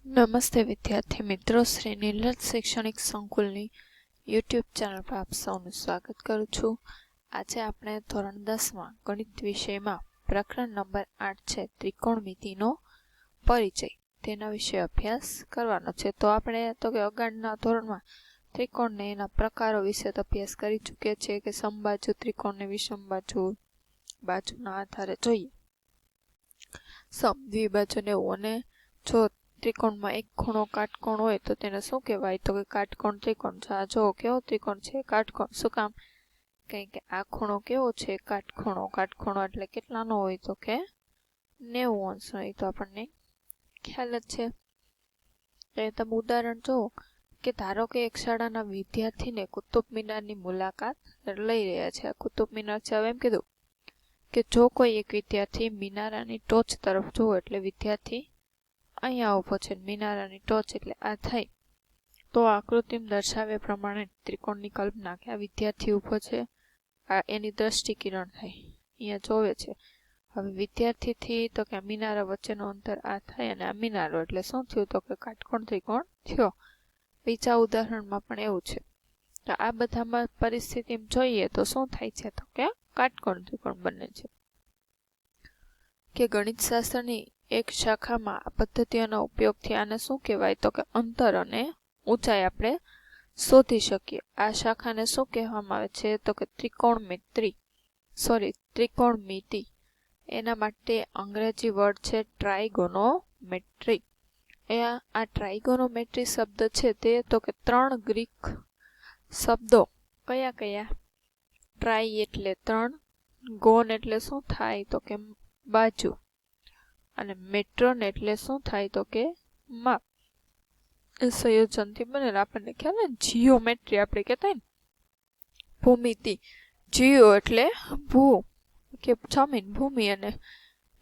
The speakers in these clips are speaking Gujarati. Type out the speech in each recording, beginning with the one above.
નમસ્તે વિદ્યાર્થી મિત્રો, શ્રી નીલજ શૈક્ષણિક સંકુલની યુટ્યુબ ચેનલ પર આપ સૌનું સ્વાગત કરું છું. આજે આપણે ધોરણ 10માં ગણિત વિષયમાં પ્રકરણ નંબર 8 છે ત્રિકોણમિતિનો પરિચય, તેના વિશે અભ્યાસ કરવાનો છે. તો આપણે કે અગાઉના ધોરણમાં ત્રિકોણને એના પ્રકારો વિશે અભ્યાસ કરી ચૂક્યા છે કે સમબાજુ ત્રિકોણને વિષમબાજુ બાજુના આધારે જોઈએ. દ્વિબાજુને અને જો ત્રિકોણમાં એક ખૂણો કાટકોણ હોય તો તેને શું કહેવાય? તો કે કાટકોણ ત્રિકોણ. જો કેવો ત્રિકોણ છે? કાટકોણ. શું કામ? કે આ ખૂણો કેવો છે? કાટખૂણો. કાટખૂણો એટલે કેટલાનો હોય? તો કે 90 અંશનો. એ તો આપણને ખ્યાલ જ છે. એ તમે ઉદાહરણ જુઓ કે ધારો કે એક શાળાના વિદ્યાર્થીને કુતુબ મિનારની મુલાકાત લઈ રહ્યા છે. કુતુબ મિનાર છે. હવે એમ કીધું કે જો કોઈ એક વિદ્યાર્થી મિનારાની ટોચ તરફ જુઓ એટલે વિદ્યાર્થી અહીંયા ઊભો છે, મિનારાની ટોચ એટલે આ થઈ, તો આકૃતિમાં દર્શાવ્યા પ્રમાણે ત્રિકોણની કલ્પના કે આ વિદ્યાર્થી ઊભો છે, આ એની દ્રષ્ટિ કિરણ થાય, અહીંયા જોવે છે. હવે વિદ્યાર્થીથી તો કે મિનારા વચ્ચેનું અંતર આ થાય અને આ મિનારો એટલે શું થયું? તો કે કાટકોણ ત્રિકોણ થયો. બીજા ઉદાહરણમાં પણ એવું છે. તો આ બધામાં પરિસ્થિતિમાં જોઈએ તો શું થાય છે? તો કે કાટકોણ ત્રિકોણ બને છે. કે ગણિતશાસ્ત્રની એક શાખામાં આ પદ્ધતિઓના ઉપયોગથી આને શું કહેવાય? તો કે અંતર અને ઊંચાઈ આપણે શોધી શકીએ. આ શાખાને શું કહેવામાં આવે છે? તો કે ત્રિકોણમિતિ. એના માટે અંગ્રેજી વર્ડ છે ટ્રાઇગોનોમેટ્રી. આ ટ્રાઇગોનોમેટ્રી શબ્દ છે તે તો કે 3 ગ્રીક શબ્દો કયા કયા? ટ્રાઈ એટલે 3, ગોન એટલે શું થાય? તો કે બાજુ, અને મેટ્રોન એટલે શું થાય? તો કે માપ. એ સંયોજનથી બનેલા આપણને ખ્યાલ ને, જીઓમેટ્રી આપણે કહેતા ને, ભૂમિતિ. જીઓ એટલે ભૂ કે જમીન, ભૂમિ, અને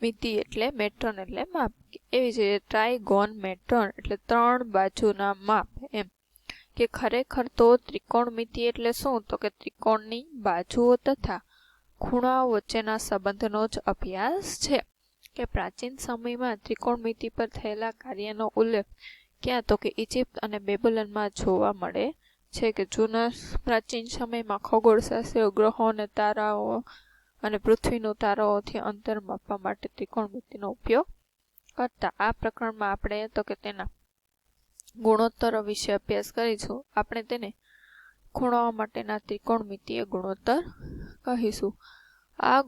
મિતિ એટલે મેટ્રોન એટલે માપ. એવી જ રીતે ટ્રાઇગોન મેટ્રોન એટલે 3 બાજુના માપ. એમ કે ખરેખર તો ત્રિકોણમિતિ એટલે શું? તો કે ત્રિકોણની બાજુઓ તથા ખૂણાઓ વચ્ચેના સંબંધનો જ અભ્યાસ છે. કે પ્રાચીન સમયમાં ત્રિકોણમિતિ પર થયેલા કાર્યનો ઉલ્લેખ ક્યાં? તો કે ઇજિપ્ત અને બેબીલોનમાં જોવા મળે છે. કે જૂના પ્રાચીન સમયમાં ખગોળશાસ્ત્રીઓ ગ્રહો અને તારાઓ અને પૃથ્વીનું તારાઓથી અંતર માપવા માટે ત્રિકોણમિતિનો ઉપયોગ કરતા. આ પ્રકરણમાં આપણે તો કે તેના ગુણોત્તરો વિશે અભ્યાસ કરીશું. આપણે તેને ખૂણાઓ માટેના ત્રિકોણમિતિય ગુણોત્તર કહીશું. આ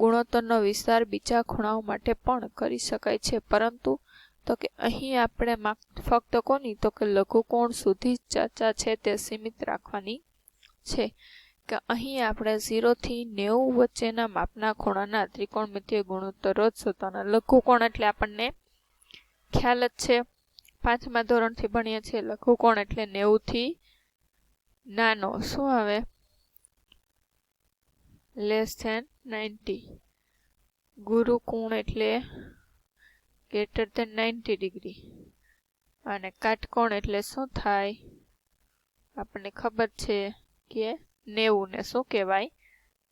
ગુણોત્તરનો વિસ્તાર બીજા ખૂણાઓ માટે પણ કરી શકાય છે, પરંતુ તો કે અહીં આપણે ફક્ત કોની? તો કે લઘુકોણ સુધી ચર્ચા છે તે સીમિત રાખવાની છે. કે અહીં આપણે 0 થી 90 વચ્ચેના માપના ખૂણાના ત્રિકોણમિતિય ગુણોત્તરો જ શોધવાના. લઘુકોણ એટલે આપણને ખ્યાલ જ છે, 5મા ધોરણથી ભણીએ છીએ. લઘુકોણ એટલે 90 થી નાનો. શું આવે? <90. ગુરુકોણ એટલે <90 ડિગ્રી. અને કાટકોણ એટલે શું થાય? આપણને ખબર છે કે 90 ને શું કહેવાય?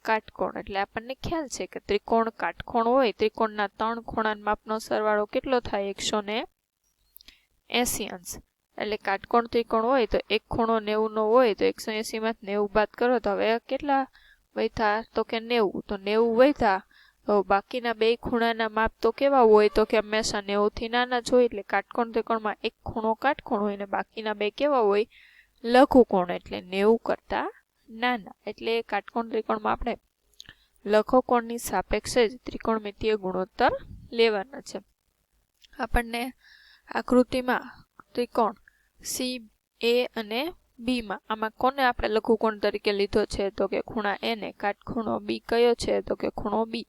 કાટકોણ. એટલે આપણને ખ્યાલ છે કે ત્રિકોણ કાટકોણ હોય, ત્રિકોણના 3 ખૂણાના માપનો સરવાળો કેટલો થાય? 180 અંશ. એટલે કાટકોણ ત્રિકોણ હોય તો એક ખૂણો 90 નો હોય તો 180 માંથી 90 બાદ કરો તો હવે કેટલા વધ્યા? તો કે 90. તો 90 વધ્યા તો બાકીના બે ખૂણાના માપ તો કેવા હોય? તો કે હંમેશા 90 થી નાના જ હોય. એટલે કાટકોણ ત્રિકોણમાં એક ખૂણો કાટકોણ હોય ને બાકીના બે કેવા હોય? લઘુકોણ એટલે 90 કરતા નાના. એટલે કાટકોણ ત્રિકોણમાં આપણે લઘુકોણની સાપેક્ષે જ ત્રિકોણમિતિય ગુણોત્તર લેવાના છે. આપણને આકૃતિમાં ત્રિકોણ સી, એ અને બી માં આમાં કોને આપણે લઘુકોણ તરીકે લીધો છે? તો કે ખૂણા એ ને. કાટખૂણો બી કયો છે? તો કે ખૂણો બી.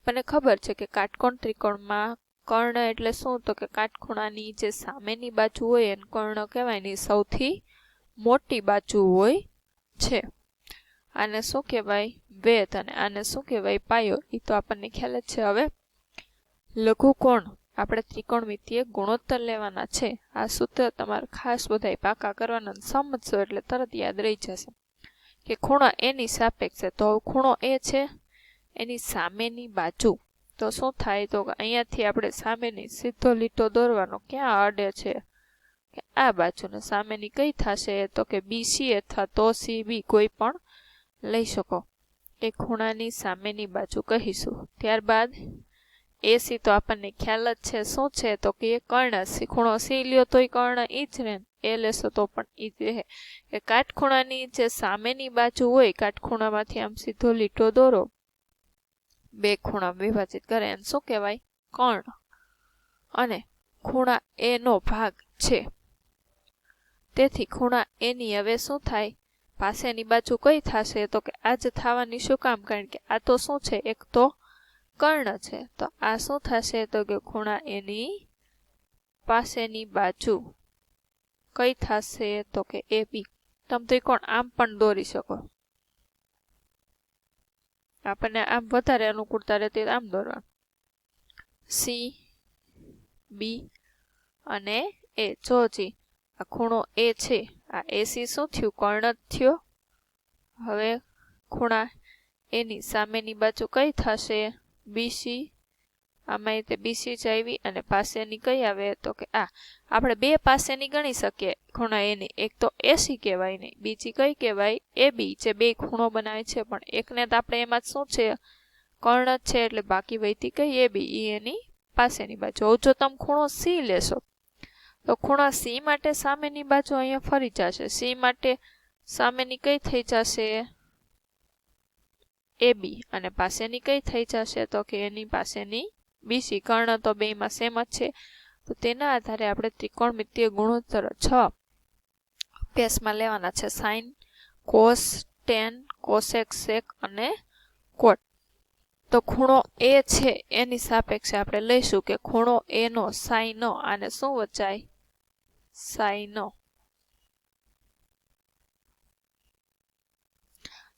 મને ખબર છે કે કાટકોણ ત્રિકોણમાં કર્ણ એટલે શું? તો કે કાટખૂણાની જે સામેની બાજુ હોય એને કર્ણ કહેવાય ને, સૌથી મોટી બાજુ હોય છે. આને શું કહેવાય? વેધ. અને આને શું કહેવાય? પાયો. એ તો આપણને ખ્યાલ જ છે. હવે લઘુકોણ આપણે ત્રિકોણમિતિય ગુણોત્તર લેવાના છે. આ સૂત્ર તમારે ખાસ બધાય પાકા કરવાના, સમજશો એટલે તરત યાદ રહી જશે. કે ખૂણો એની સાપેક્ષે, તો ખૂણો એ છે એની સામેની બાજુ તો શું થાય તો અહીંયાથી આપણે સામેની સીધો લીટો દોરવાનો ક્યાં અડે છે કે આ બાજુને સામેની કઈ થશે તો કે બીસી અથવા તો સીબી કોઈ પણ લઈ શકો એ ખૂણાની સામેની બાજુ કહીશું। ત્યારબાદ એસી તો આપણને ખ્યાલ જ છે શું છે તો કે એ કર્ણ ખૂણો સી લ્યો તોય કર્ણ ઈ જ રહે, એ લેશો તો પણ ઈ જ રહે કે કાટખૂણાની જે સામેની બાજુ હોય કાટખૂણામાંથી આમ સીધો લીટો દોરો બે ખૂણા વિભાજિત કરે એને શું કહેવાય કર્ણ, અને ખૂણા એ નો ભાગ છે તેથી ખૂણા એની હવે શું થાય પાસેની બાજુ કઈ થશે તો કે આ જ થવાની શું કામ કારણ કે આ તો શું છે એક તો કર્ણ છે તો આ શું થશે તો કે ખૂણા એની પાસેની બાજુ કઈ થશે તો કે એ બી। તમે ત્રિકોણ આમ પણ દોરી શકો, આપણને આમ વધારે અનુકૂળતા રહેતી આમ દોરવાનું સી બી અને એ જોજી આ ખૂણો એ છે આ એસી શું થયું કર્ણ જ થયો। હવે ખૂણા એની સામેની બાજુ કઈ થશે બીસી, આમાં તે બીસી જ આવી અને પાસેની કઈ આવે તો કે આ આપણે બે પાસેની ગણી શકીએ ખૂણા એની એક તો એસી કહેવાય નહીં બીજી કઈ કહેવાય એ બી જે બે ખૂણો બનાવે છે પણ એકને તો આપણે એમાં શું છે કર્ણ જ છે એટલે બાકી વહીતી કઈ એ બી ઈ એની પાસેની બાજુ। હવે જો તમે ખૂણો સી લેશો તો ખૂણા સી માટે સામેની બાજુ અહીંયા ફરી જશે, સી માટે સામેની કઈ થઈ જશે એ બી અને પાસેની કઈ થઈ જશે તો કે એની પાસેની બીસી, કર્ણ તો બેમાં સેમ જ છે તો તેના આધારે આપણે ત્રિકોણમિતિય ગુણોત્તર 6 અભ્યાસમાં લેવાના છે સાઇન, કોસ, ટેન, કોસેક, સેક અને કોટ। તો ખૂણો એ છે એની સાપેક્ષે આપણે લઈશું કે ખૂણો એ નો સાઈનો આને શું વચાય સાઈનો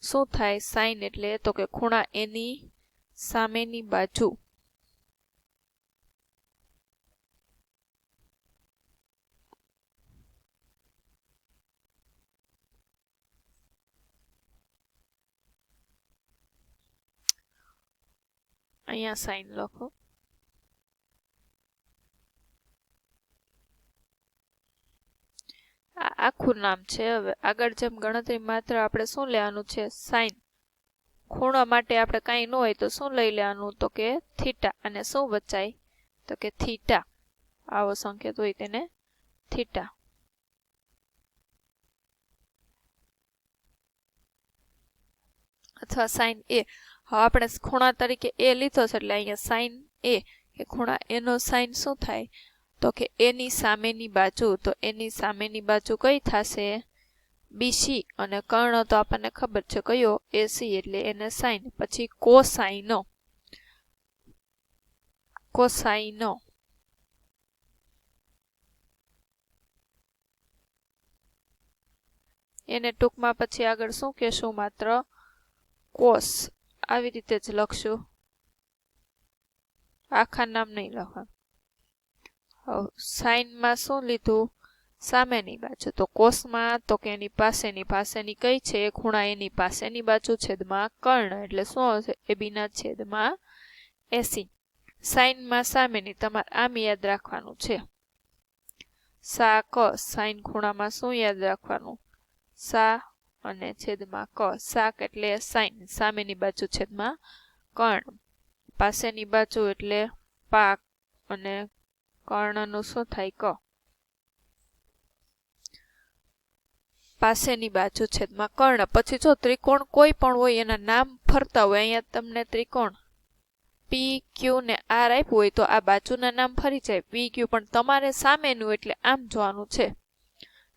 શું થાય સાઈન એટલે તો કે ખૂણા એની સામેની બાજુ અહીંયા સાઈન લખો આ આખું નામ છે। હવે આગળ જેમ ગણતરી માત્ર આપણે શું લેવાનું છે સાઈન, ખૂણા માટે આપણે કાંઈ ન હોય તો શું લઈ લેવાનું તો કે થીટા અને શું વચાય તો કે થીટા, આવો સંકેત હોય તેને થીટા। અથવા સાઈન એ, હવે આપણે ખૂણા તરીકે એ લીધો છે એટલે અહીંયા સાઈન એ કે ખૂણા એનો સાઈન શું થાય તો કે એની સામેની બાજુ, તો એની સામેની બાજુ કઈ થશે બીસી અને કર્ણ તો આપણને ખબર છે કયો એસી એટલે એને સાઈન। પછી કોસાઈનો, કોસાઈનો એને ટૂંકમાં પછી આગળ શું કહેશું માત્ર કોસ, આવી રીતે જ લખશું, આખા નામ નહીં લખવાનું। સાઈનમાં શું લીધું સામેની બાજુ તો કોસમાં તો કે એની પાસેની કઈ છે ખૂણા એની પાસેની બાજુ છેદમાં કર્ણ એટલે શું હશે એ બીના છેદમાં એસી। સાઈનમાં સામેની તમારે આમ યાદ રાખવાનું છે સા ક, સાઈન ખૂણામાં શું યાદ રાખવાનું સા અને છેદમાં ક, સાક એટલે સાઈન સામેની બાજુ છેદમાં કર્ણ, પાસેની બાજુ એટલે પાક અને કર્ણનું શું થાય ક, પાસેની બાજુ છેદમાં કર્ણ। પછી જો ત્રિકોણ કોઈ પણ હોય એના નામ ફરતા હોય, અહીંયા તમને ત્રિકોણ પી ક્યુ ને આર આપ્યું હોય તો આ બાજુના નામ ફરી જાય પી ક્યુ, પણ તમારે સામેનું એટલે આમ જોવાનું છે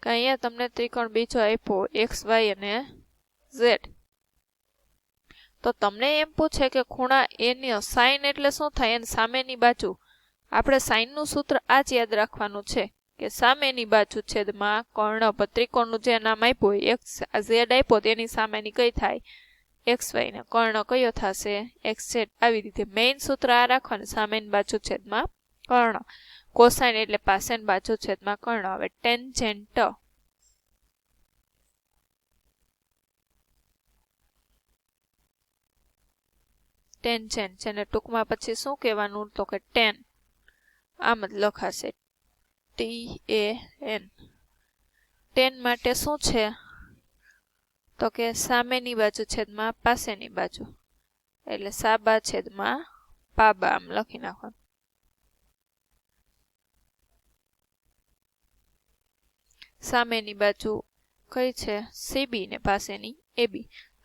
કે અહીંયા તમને ત્રિકોણ બીજો આપ્યો એક્સ વાય અને ઝેડ, તો તમને એમ પૂછે કે ખૂણા એની સાઈન એટલે શું થાય એની સામેની બાજુ, આપણે સાઈનનું સૂત્ર આ જ યાદ રાખવાનું છે કે સામેની બાજુ છેદમાં કર્ણ, ત્રિકોણનું જે નામ આપ્યું હોય એક્સ ઝેડ આપ્યો તેની સામેની કઈ થાય એક્સ વાય ને કર્ણ કયો થશે એક્સ ઝેડ। આવી રીતે મેઇન સૂત્ર આ રાખવાનું સામેની બાજુ છેદમાં કર્ણ, કોસાઈન એટલે પાસેની બાજુ છેદમાં કર્ણ। હવે ટેન્જેન્ટ, ટેન્જેન્ટ, જેને ટૂંકમાં પછી શું કહેવાનું તો કે ટેન, આમ જ લખાશે TAN. ટેન માટે શું છે તો કે સામેની બાજુ છેદમાં પાસેની બાજુ, એટલે સાબા છેદમાં પાબા આમ લખી નાખવાનું. સામેની બાજુ કઈ છે CB ને પાસેની AB.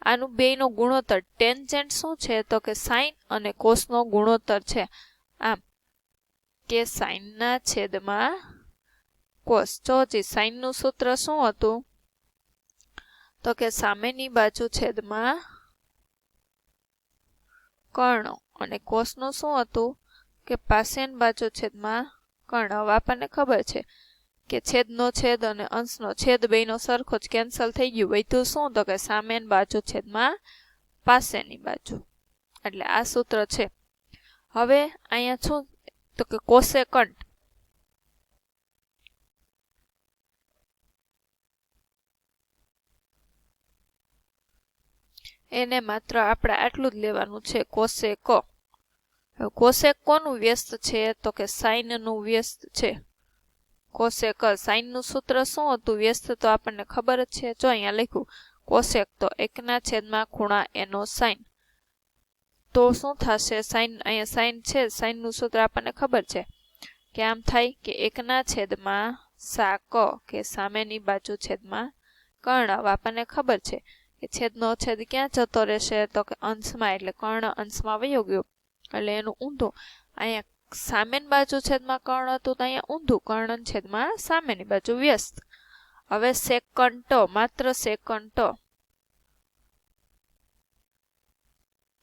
આનું બેયનો ગુણોત્તર ટેન્જેન્ટ શું છે તો કે સાઇન અને કોસનો ગુણોત્તર છે. આમ કે સાઇનના છેદમાં કોસ. જો હજી સાઇનનું સૂત્ર શું હતું તો કે સામેની બાજુ છેદમાં કર્ણ, અને કોસનું શું હતું કે પાસેની બાજુ છેદમાં કર્ણ. હવે આપણને ખબર છે કે છેદનો છેદ અને અંશનો છેદ બેયનો સરખો જ કેન્સલ થઈ ગયું. વધ્યું શું તો કે સામેની બાજુ છેદમાં પાસેની બાજુ, એટલે આ સૂત્ર છે. હવે અહીંયા શું તો કે કોસેકન્ટ, એને માત્ર આપણે આટલું જ લેવાનું છે કોસેક. કોસેક કોનું વ્યસ્ત છે તો કે સાઇનનું વ્યસ્ત છે. કોસેક સાઇનનું સૂત્ર શું હતું વ્યસ્ત તો આપણને ખબર જ છે. જો અહીંયા લખ્યું કોસેક તો 1/ખૂણા એનો સાઇન. તો શું થશે સાઇન, અહીંયા સાઇન છે, સાઇનનું સૂત્ર આપણને ખબર છે કે આમ થાય કે 1/સાક કે સામેની બાજુ છેદમાં કર્ણ. હવે આપણને ખબર છે કે છેદનો છેદ ક્યાં જતો રહેશે તો કે અંશમાં, એટલે કર્ણ અંશમાં વયો ગયો, એટલે એનું ઊંધું. અહીંયા સામેની બાજુ છેદમાં કર્ણ હતું તો અહીંયા ઊંધું, કર્ણ છેદમાં સામેની બાજુ વ્યસ્ત. હવે સેકન્ટો, માત્ર સેકન્ટો,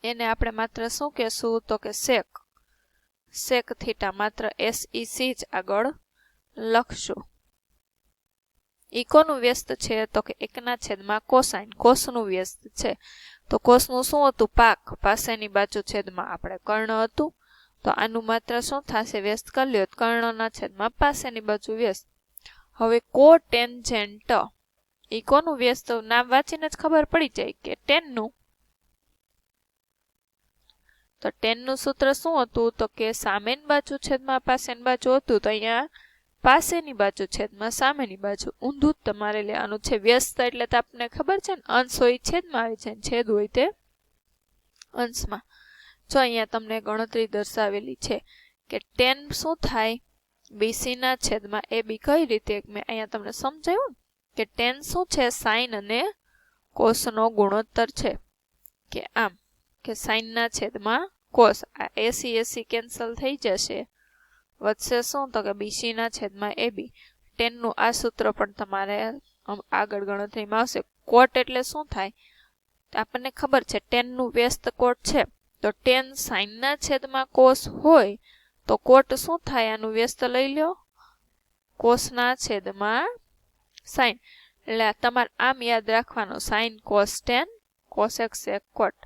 એને આપણે માત્ર શું કહેશું તો કે સેક. સેક થીટા, માત્ર SEC જ આગળ લખશું. ઈ કોનું વ્યસ્ત છે તો કે 1/છેદમાં કોસાઇન, કોસનું વ્યસ્ત છે. તો કોસનું શું હતું પાક, પાસેની બાજુ છેદમાં આપણે કર્ણ હતું, તો આનું માત્ર શું થશે વ્યસ્ત કરી લ્યો, કર્ણના છેદમાં પાસેની બાજુ વ્યસ્ત. હવે કોટેન્જેન્ટ, ઈ કોનું વ્યસ્ત, નામ વાંચીને જ ખબર પડી જાય કે ટેનનું. તો ટેનનું સૂત્ર શું હતું તો કે સામેની બાજુ છેદમાં પાસેની બાજુ હતું, તો અહીંયા પાસેની બાજુ છેદમાં સામેની બાજુ, ઊંધું જ તમારે લેવાનું છે. વ્યસ્ત એટલે તો આપણને ખબર છે ને, અંશ હોય છેદમાં આવે છે, છેદ હોય તે અંશમાં. જો અહીંયા તમને ગણતરી દર્શાવેલી છે કે ટેન શું થાય BCના છેદમાં AB. કઈ રીતે મેં અહીંયા તમને સમજાવ્યું કે ટેન શું છે સાઇન અને કોસનો ગુણોત્તર છે, કે આમ કે સાઇનના છેદમાં કોસ. આ AC કેન્સલ થઈ જશે, વધશે શું તો કે BCના છેદમાં AB. ટેનનું આ સૂત્ર પણ તમારે આગળ ગણતરીમાં આવશે. કોટ એટલે શું થાય આપણને ખબર છે, ટેનનું વ્યસ્ત કોટ છે, તો ટેન સાઇનના છેદમાં કોસ હોય તો કોટ શું થાય, આનું વ્યસ્ત લઈ લ્યો કોસના છેદમાં સાઇન. એટલે તમારે આમ યાદ રાખવાનું, સાઇન કોસ ટેન, કોસેક સેક કોટ.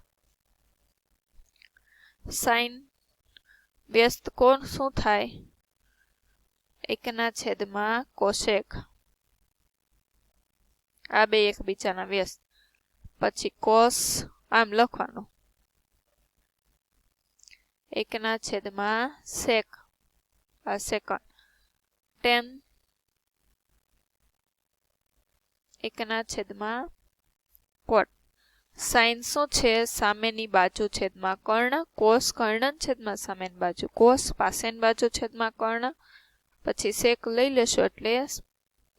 સાઇન વ્યસ્ત કોણ શું થાય 1/છેદમાં કોસેક. આ બે એકબીજાના વ્યસ્ત. પછી કોસ આમ લખવાનું 1/છેદમાં સેક, આ સેકન્ડ. ટેન 1/છેદમાં કોટ. સાઇન શું છે સામેની બાજુ છેદમાં કર્ણ, કોસ કર્ણ છેદમાં સામેની બાજુ કોસ, પાસેની બાજુ છેદમાં કર્ણ, પછી સેક લઈ લેશો એટલે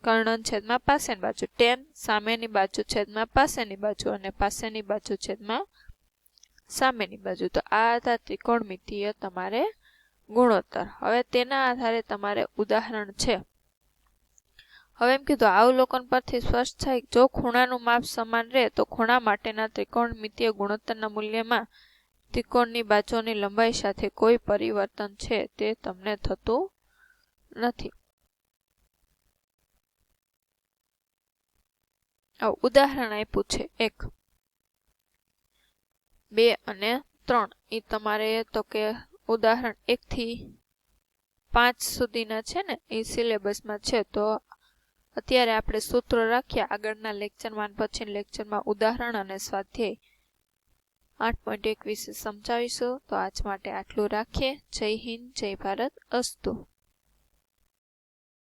કર્ણ છેદમાં પાસેની બાજુ. ટેન સામેની બાજુ છેદમાં પાસેની બાજુ અને પાસેની બાજુ છેદમાં સામેની બાજુ. તો આ હતા ત્રિકોણમિતિય તમારે ગુણોત્તર. હવે તેના આધારે તમારે ઉદાહરણ છે. હવે એમ કીધું અવલોકન પરથી સ્પષ્ટ થાય જો ખૂણાનું માપ સમાન રહે તો ખૂણા માટેના ત્રિકોણમિતિય ગુણોત્તરના મૂલ્યમાં ત્રિકોણની બાજુઓની લંબાઈ સાથે કોઈ પરિવર્તન છે તે તમને થતું નથી. ઉદાહરણ આપ્યું છે 1, 2 અને 3. એ તમારે તો કે ઉદાહરણ 1 થી 5 સુધીના છે ને એ સિલેબસમાં છે. તો અત્યારે આપણે સૂત્રો રાખ્યા, આગળના લેક્ચરમાં પછી લેક્ચરમાં ઉદાહરણ અને સ્વાધ્યાય 8.1 વિશે સમજાવીશું. તો આજ માટે આટલું રાખીએ. જય હિન્દ, જય ભારત, અસ્તુ.